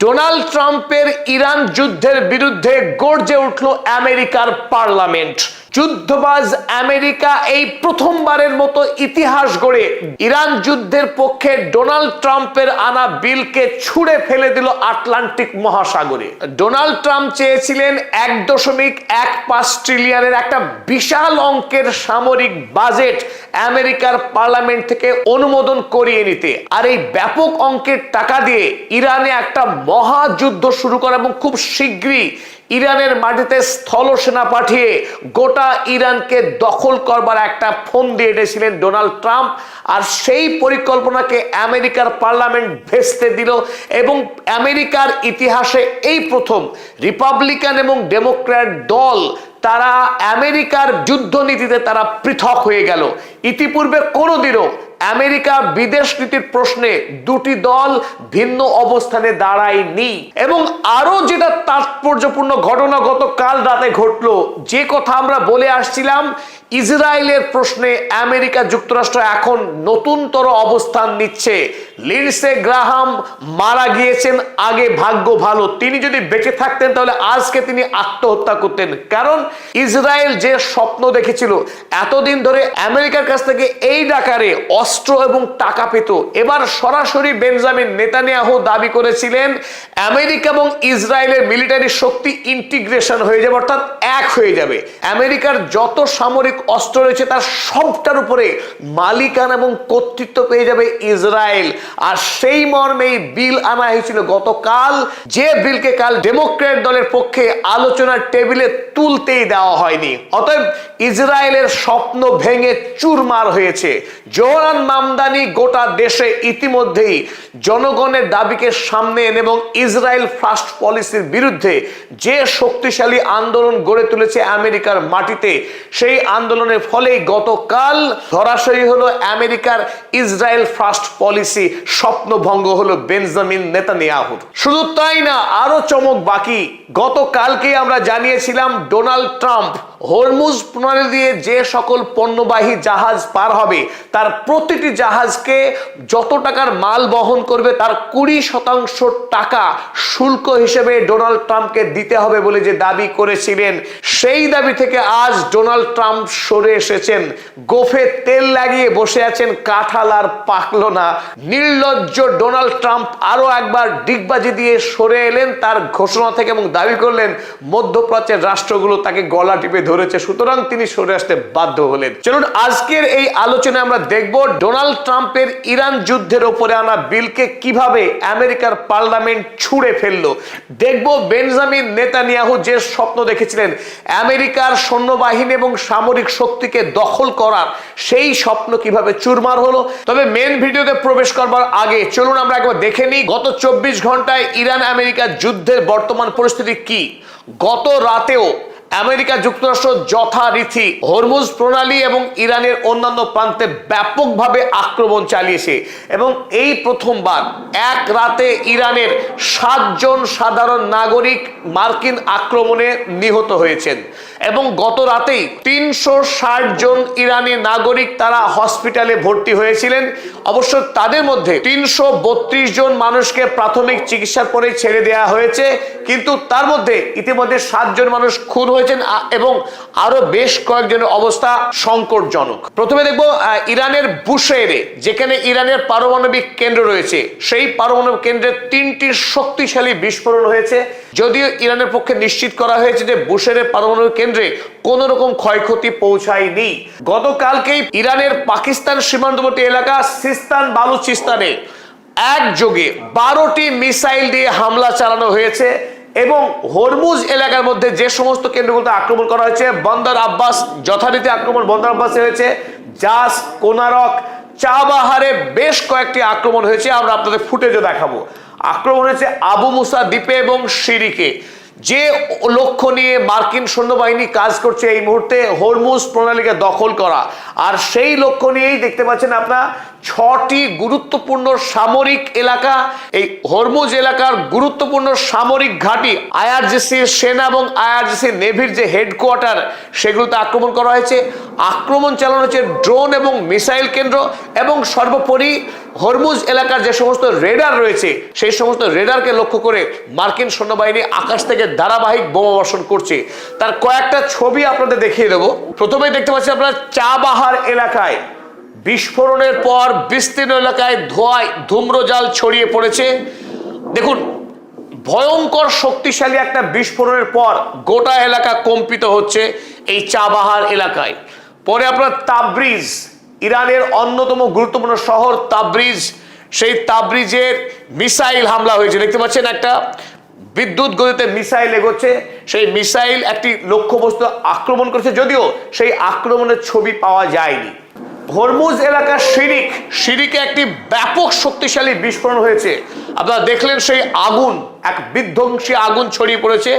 Donald ট্রাম্পের Iran যুদ্ধের বিরুদ্ধে গর্জে উঠল আমেরিকার পার্লামেন্ট। যুদ্ধবাজ আমেরিকা এই প্রথমবারের মতো ইতিহাস গড়ে ইরান যুদ্ধের পক্ষে ডোনাল্ড ট্রাম্পের আনা বিলকে ছুঁড়ে ফেলে দিল আটলান্টিক মহাসাগরে। ডোনাল্ড ট্রাম্প চেয়েছিলেন 1.15 ট্রিলিয়নের একটা বিশাল অঙ্কের সামরিক বাজেট আমেরিকার পার্লামেন্ট থেকে অনুমোদন করিয়ে নিতে, আর এই ব্যাপক অঙ্কের টাকা দিয়ে ইরানে একটা মহাযুদ্ধ শুরু করা এবং খুব শীঘ্রই ইরানের মাটিতে স্থল সেনা পাঠিয়ে গোটা ইরানকে দখল করবার একটা ফোন দিয়ে এসেছিলেন ডোনাল্ড ট্রাম্প। আর সেই পরিকল্পনাকে আমেরিকার পার্লামেন্ট ভেস্তে দিল এবং আমেরিকার ইতিহাসে এই প্রথম রিপাবলিকান এবং ডেমোক্র্যাট দল তারা আমেরিকার যুদ্ধনীতিতে তারা পৃথক হয়ে গেল। ইতিপূর্বে কোনোদিনও আমেরিকা বিদেশ নীতির প্রশ্নে দুটি দল ভিন্ন অবস্থানে দাঁড়ায়নি। এবং আরো যেটা তাৎপর্যপূর্ণ ঘটনা গতকাল রাতে ঘটলো, যে কথা আমরা বলে আসছিলাম, ইসরায়েলের প্রশ্নে আমেরিকা যুক্তরাষ্ট্র এখন নতুনতর অবস্থান নিচ্ছে। লিন্ডসে গ্রাহাম মারা গিয়েছেন, আগে ভাগ্য ভালো, তিনি যদি বেঁচে থাকতেন তাহলে আজকে তিনি আত্মহত্যা করতেন। কারণ ইসরায়েল যে স্বপ্ন দেখেছিল এতদিন ধরে আমেরিকার কাছ থেকে এই ডাকারে অস্ত্র এবং টাকা পেত, এবার সরাসরি বেঞ্জামিন নেতানিয়াহু দাবি করেছিলেন আমেরিকা এবং ইসরায়েলের মিলিটারি শক্তি ইন্টিগ্রেশন হয়ে যাবে, অর্থাৎ এক হয়ে যাবে। আমেরিকার যত সামরিক অস্ত্র রয়েছে তার সবটার উপরে মালিকানা এবং কর্তৃত্ব পেয়ে যাবে ইসরায়েল। আর সেই মর্মে বিল আনা হয়েছিল গতকাল, যে বিলকে কাল ডেমোক্র্যাট দলের পক্ষে আলোচনার টেবিলে তুলতেই দেওয়া হয়নি। অতএব ইসরায়েলের স্বপ্ন ভেঙে চুরমার হয়েছে। জোহরান মামদানি গোটা দেশে ইতিমধ্যেই জনগণের দাবিকে সামনে এনে এবং ইসরায়েল ফার্স্ট পলিসির বিরুদ্ধে যে শক্তিশালী আন্দোলন গড়ে তুলেছে আমেরিকার মাটিতে, সেই আন্দোলনের ফলেই গতকাল ধরাশায়ী হলো আমেরিকার ইসরায়েল ফার্স্ট পলিসি, স্বপ্নভঙ্গ হলো বেঞ্জামিন নেতানিয়াহুর। শুধু তাই না, আরো চমক বাকি। গতকালকে আমরা জানিয়েছিলাম ডোনাল্ড ট্রাম্প হরমুজ প্রণালী দিয়ে যে সকল পণ্যবাহী জাহাজ পার হবে তার প্রতিটি জাহাজকে যত টাকার মাল বহন করবে তার 20% টাকা শুল্ক হিসেবে ডোনাল্ড ট্রাম্পকে দিতে হবে বলে যে দাবি করেছিলেন, সেই দাবি থেকে আজ ডোনাল্ড ট্রাম্প সরে এসেছেন। গোফে তেল লাগিয়ে বসে আছেন, কাঁঠাল আর পাকলো না। নির্লজ্জ ডোনাল্ড ট্রাম্প আরো একবার ডিগবাজি দিয়ে সরে এলেন তার ঘোষণা থেকে এবং দাবি করলেন মধ্যপ্রাচ্যের রাষ্ট্রগুলো তাকে গলা টিপে ধরেছে, সুতরাং তিনি সরে আসতে বাধ্য হলেন। চলুন আজকের এই আলোচনায় আমরা দেখব ডোনাল্ড ট্রাম্পের ইরান যুদ্ধের উপরে আনা বিলকে কিভাবে আমেরিকার পার্লামেন্ট ছুঁড়ে ফেললো। দেখব বেঞ্জামিন নেতানিয়াহু যে স্বপ্ন দেখেছিলেন আমেরিকার সৈন্যবাহিনী এবং সামরিক শক্তিকে দখল করার, সেই স্বপ্ন কিভাবে চুরমার হলো। তবে মেন ভিডিওতে প্রবেশ করবার আগে চলুন আমরা একবার দেখে নিই গত 24 ঘন্টায় ইরান আমেরিকা যুদ্ধের বর্তমান পরিস্থিতি কি। গত রাতেও আমেরিকা যুক্তরাষ্ট্র যথারীতি হরমুজ প্রণালী এবং ইরানের অন্যান্য প্রান্তে ব্যাপকভাবে আক্রমণ চালিয়েছে এবং এই প্রথমবার এক রাতে ইরানের 7 জন সাধারণ নাগরিক মার্কিন আক্রমণে নিহত হয়েছেন এবং গত রাতেই 360 জন ইরানি নাগরিক তারা হসপিটালে ভর্তি হয়েছিলেন। অবশ্য তাদের মধ্যে 332 জন মানুষকে প্রাথমিক চিকিৎসার পরে ছেড়ে দেওয়া হয়েছে, কিন্তু তার মধ্যে ইতিমধ্যে 7 জন মানুষ খুন হয়েছেন এবং আরো বেশ কয়েকজনের অবস্থা সংকটজনক। প্রথমে দেখব ইরানের বুশেরে, যেখানে ইরানের পারমাণবিক কেন্দ্র রয়েছে, সেই পারমাণবিক কেন্দ্রে 3টি শক্তিশালী বিস্ফোরণ হয়েছে। যদিও ইরানের পক্ষে নিশ্চিত করা হয়েছে যে বুশেরের পারমাণবিক কেন্দ্রে কোন রকম ক্ষয়ক্ষতি পৌঁছায়নি। গতকালকেই ইরানের পাকিস্তান সীমান্তবর্তী এলাকা সিস্তান বালুচিস্তানে একযোগে 12টি মিসাইল দিয়ে হামলা চালানো হয়েছে এবং হরমুজ এলাকার মধ্যে যে সমস্ত কেন্দ্রগুলোতে আক্রমণ করা হয়েছে, বন্দর আব্বাস যথারীতি আক্রমণ বন্দর আব্বাসে হয়েছে, জাস, কোনারক, চাবাহারে বেশ কয়েকটি আক্রমণ হয়েছে। আমরা আপনাদের ফুটেজও দেখাবো। আক্রমণ হয়েছে আবু মুসা দ্বীপে এবং সিরিকে। যে লক্ষ্য নিয়ে মার্কিন সৈন্যবাহিনী কাজ করছে এই মুহূর্তে হরমুজ প্রণালীকে দখল করা, আর সেই লক্ষ্য নিয়েই দেখতে পাচ্ছেন আপনারা 6টি গুরুত্বপূর্ণ সামরিক এলাকা, এই হরমুজ এলাকার গুরুত্বপূর্ণ সামরিক ঘাঁটি, আইআরজিসি সেনা এবং আইআরজিসি নেভির যে হেডকোয়ার্টার, সেগুলোতে আক্রমণ করা হয়েছে। আক্রমণ চালানো হচ্ছে ড্রোন এবং মিসাইল কেন্দ্র, এবং সর্বোপরি হরমুজ এলাকার যে সমস্ত রেডার রয়েছে সেই সমস্ত রেডারকে লক্ষ্য করে মার্কিন সৈন্যবাহিনী আকাশ থেকে ধারাবাহিক বোমা বর্ষণ করছে। তার কয়েকটা ছবি আপনাদের দেখিয়ে দেবো। প্রথমেই দেখতে পাচ্ছি আপনারা চাবাহার এলাকায় বিস্ফোরণের পর বিস্তীর্ণ এলাকায় ধোঁয়ায় ধূম্রজাল ছড়িয়ে পড়েছে। দেখুন, ভয়ঙ্কর শক্তিশালী একটা বিস্ফোরণের পর গোটা এলাকা কম্পিত হচ্ছে এই চাবাহার এলাকায়। পরে আপনার তাবরিজ, ইরানের অন্যতম গুরুত্বপূর্ণ শহর তাবরিজ, সেই তাবরিজের মিসাইল হামলা হয়েছে। দেখতে পাচ্ছেন একটা বিদ্যুৎ গতিতে মিসাইল এগোচ্ছে, সেই মিসাইল একটি লক্ষ্যবস্তু আক্রমণ করেছে, যদিও সেই আক্রমণের ছবি পাওয়া যায়নি। হরমুজ এলাকার সিরিকে একটি ব্যাপক শক্তিশালী বিস্ফোরণ হয়েছে। আপনারা দেখলেন সেই আগুন, এক বিধ্বংসী আগুন ছড়িয়ে পড়েছে।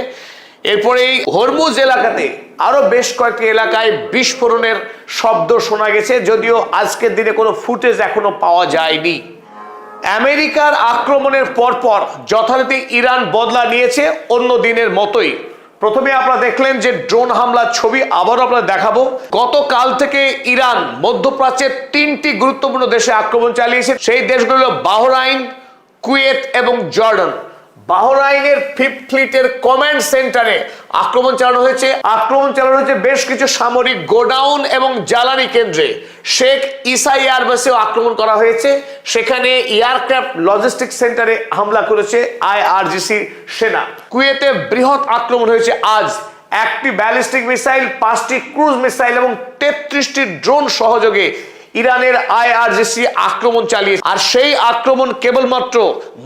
এরপরে এই হরমুজ এলাকাতে আরো বেশ কয়েকটি এলাকায় বিস্ফোরণের শব্দ শোনা গেছে, যদিও আজকের দিনে কোনো ফুটেজ এখনো পাওয়া যায়নি। আমেরিকার আক্রমণের পরপর যথারীতি ইরান বদলা নিয়েছে অন্য দিনের মতোই। প্রথমে আপনারা দেখলেন যে ড্রোন হামলার ছবি, আবারও আপনারা দেখাবো। গতকাল থেকে ইরান মধ্যপ্রাচ্যের 3টি গুরুত্বপূর্ণ দেশে আক্রমণ চালিয়েছে। সেই দেশগুলো হলো বাহরাইন, কুয়েত এবং জর্ডান। বাহরাইনের 5th ফ্লিটের কমান্ড সেন্টারে আক্রমণ চালানো হয়েছে বেশ কিছু সামরিক গোডাউন এবং জ্বালানি কেন্দ্রে। শেখ ইসা এয়ারবেসেও আক্রমণ করা হয়েছে, সেখানে এয়ারক্রাফট লজিস্টিক সেন্টারে হামলা করেছে আইআরজিসি সেনা। কুয়েতে বৃহৎ আক্রমণ হয়েছে আজ, 1টি ব্যালিস্টিক মিসাইল, 5টি ক্রুজ মিসাইল এবং 33টি ড্রোন সহযোগে ইরানের আইআরজিসি আক্রমণ চালিয়েছে। আর সেই আক্রমণ কেবলমাত্র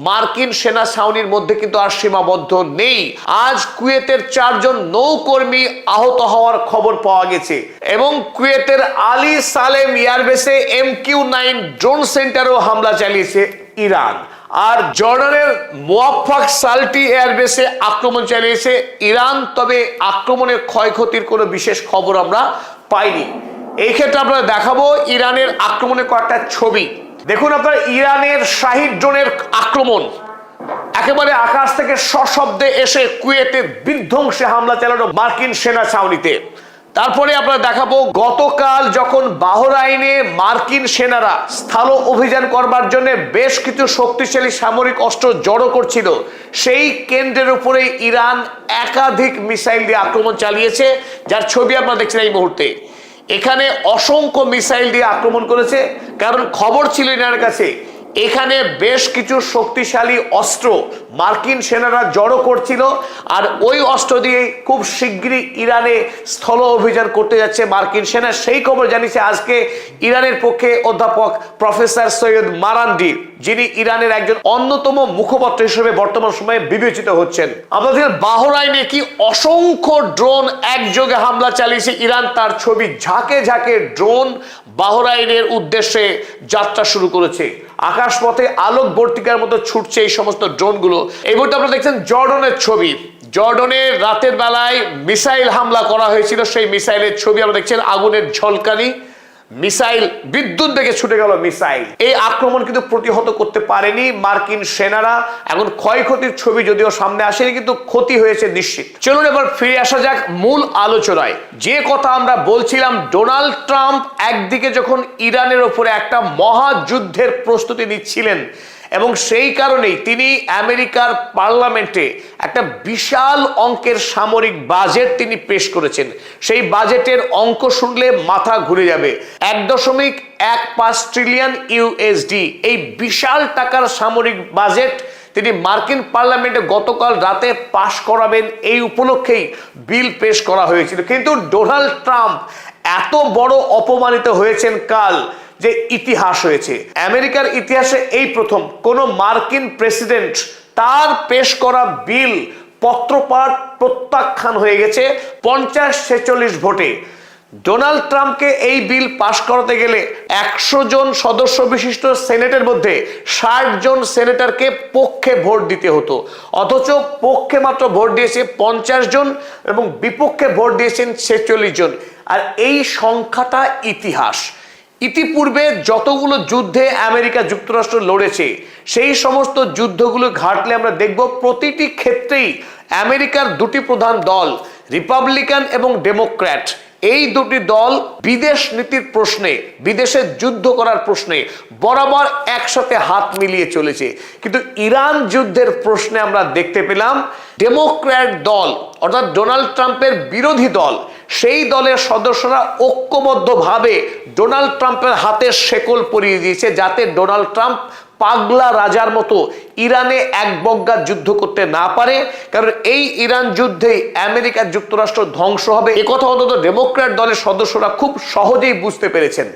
মার্কিন সেনা ছাউনির মধ্যে কিন্তু আর সীমাবদ্ধ নেই। আজ কুয়েতের 4 জন নৌকর্মী আহত হওয়ার খবর পাওয়া গেছে, এবং কুয়েতের আলী সালেম এয়ারবেসে MQ-9 ড্রোন সেন্টারেও হামলা চালিয়েছে ইরান। আর জর্ডানের মুওয়াফাক সালটি এয়ারবেসে আক্রমণ চালিয়েছে ইরান, তবে আক্রমণের ক্ষয়ক্ষতির কোনো বিশেষ খবর আমরা পাইনি। এই ক্ষেত্রে আপনারা দেখাবো ইরানের আক্রমণের কয়েকটা ছবি। দেখুন আপনারা, ইরানের শাহিদ ড্রোনের আক্রমণ একেবারে আকাশ থেকে সশব্দে এসে কুয়েতে বিধ্বংসী হামলা চালানো মার্কিন সেনা ছাউনিতে। তারপরে আপনারা দেখাবো গতকাল যখন বাহরাইনে মার্কিন সেনারা স্থল অভিযান করবার জন্য বেশ কিছু শক্তিশালী সামরিক অস্ত্র জড়ো করছিল, সেই কেন্দ্রের উপরে ইরান একাধিক মিসাইল দিয়ে আক্রমণ চালিয়েছে, যার ছবি আপনারা দেখছেন এই মুহূর্তে। এখানে অসংখ্য মিসাইল দিয়ে আক্রমণ করেছে, কারণ খবর ছিল ইরানের কাছে এখানে বেশ কিছু শক্তিশালী অস্ত্র মার্কিন সেনারা জড়ো করছিল, আর ওই অস্ত্র দিয়ে খুব শিগগিরই ইরানে স্থল অভিযান করতে যাচ্ছে মার্কিন সেনা। সেই খবর জানিয়েছে আজকে ইরানের পক্ষে অধ্যাপক প্রফেসর সৈয়দ মারান্ডি, যিনি ইরানের একজন অন্যতম মুখপাত্র হিসেবে বর্তমান সময়ে বিবেচিত হচ্ছেন। আমাদের বাহরাইনে কি অসংখ্য ড্রোন একযোগে হামলা চালিয়েছে ইরান, তার ছবি। ঝাঁকে ঝাঁকে ড্রোন বাহরাইনের উদ্দেশ্যে যাত্রা শুরু করেছে। আকাশপথে আলোক বর্তিকার মতো ছুটছে এই সমস্ত ড্রোনগুলো। এই মুহূর্তে আপনারা দেখছেন জর্ডনের ছবি। জর্ডনে রাতের বেলায় মিসাইল হামলা করা হয়েছিল, সেই মিসাইলের ছবি আমরা দেখছেন। আগুনের ঝলকানি, মিসাইল, বিদ্যুৎ থেকে ছুটে গেল মিসাইল। এই আক্রমণ কিন্তু প্রতিহত করতে পারেনি মার্কিন সেনারা। এখন ক্ষয়ক্ষতির ছবি যদিও সামনে আসেনি, কিন্তু ক্ষতি হয়েছে নিশ্চিত। চলুন এবার ফিরে আসা যাক মূল আলোচনায়। যে কথা আমরা বলছিলাম, ডোনাল্ড ট্রাম্প একদিকে যখন ইরানের ওপরে একটা মহাযুদ্ধের প্রস্তুতি নিচ্ছিলেন, এবং সেই কারণেই তিনি আমেরিকার পার্লামেন্টে একটা বিশাল অঙ্কের সামরিক বাজেট তিনি পেশ করেছেন। সেই বাজেটের অঙ্ক শুনলে মাথা ঘুরে যাবে। 1.15 ট্রিলিয়ন ইউএসডি, এই বিশাল টাকার সামরিক বাজেট তিনি মার্কিন পার্লামেন্টে গতকাল রাতে পাশ করাবেন, এই উপলক্ষেই বিল পেশ করা হয়েছিল। কিন্তু ডোনাল্ড ট্রাম্প এত বড় অপমানিত হয়েছেন কাল যে ইতিহাস হয়েছে। আমেরিকার ইতিহাসে এই প্রথম কোন মার্কিন প্রেসিডেন্ট তার পেশ করা বিল পত্রপাঠ প্রত্যাখ্যান হয়ে গেছে 50-46 ভোটে। ডোনাল্ড ট্রাম্পকে এই বিল পাশ করাতে গেলে 100 জন সদস্য বিশিষ্ট সেনেটের মধ্যে 60 জন সেনেটরকে পক্ষে ভোট দিতে হতো, অথচ পক্ষে মাত্র ভোট দিয়েছে 50 জন এবং বিপক্ষে ভোট দিয়েছেন 46 জন। আর এই সংখ্যাটা ইতিহাস। ইতিপূর্বে যতগুলো যুদ্ধে আমেরিকা যুক্তরাষ্ট্র লড়েছে সেই সমস্ত যুদ্ধগুলো ঘাটলে আমরা দেখব প্রতিটি ক্ষেত্রেই আমেরিকার দুটি প্রধান দল রিপাবলিকান এবং ডেমোক্র্যাট, এই দুটি দল বিদেশ নীতির প্রশ্নে, বিদেশে যুদ্ধ করার প্রশ্নে বরাবর একসাথে হাত মিলিয়ে চলেছে। কিন্তু ইরান যুদ্ধের প্রশ্নে আমরা দেখতে পেলাম ডেমোক্র্যাট দল অর্থাৎ ডোনাল্ড ট্রাম্পের বিরোধী দল, সেই দলের সদস্যরা ঐক্যবদ্ধভাবে ডোনাল্ড ট্রাম্পের হাতে শেকল পরিয়ে দিয়েছে, যাতে ডোনাল্ড ট্রাম্প পাগলা রাজার মতো ইরানে এক বগ্গা যুদ্ধ করতে না পারে। কারণ এই ইরান যুদ্ধেই আমেরিকা যুক্তরাষ্ট্র ধ্বংস হবে, একথা অন্তত ডেমোক্র্যাট দলের সদস্যরা খুব সহজেই বুঝতে পেরেছেন।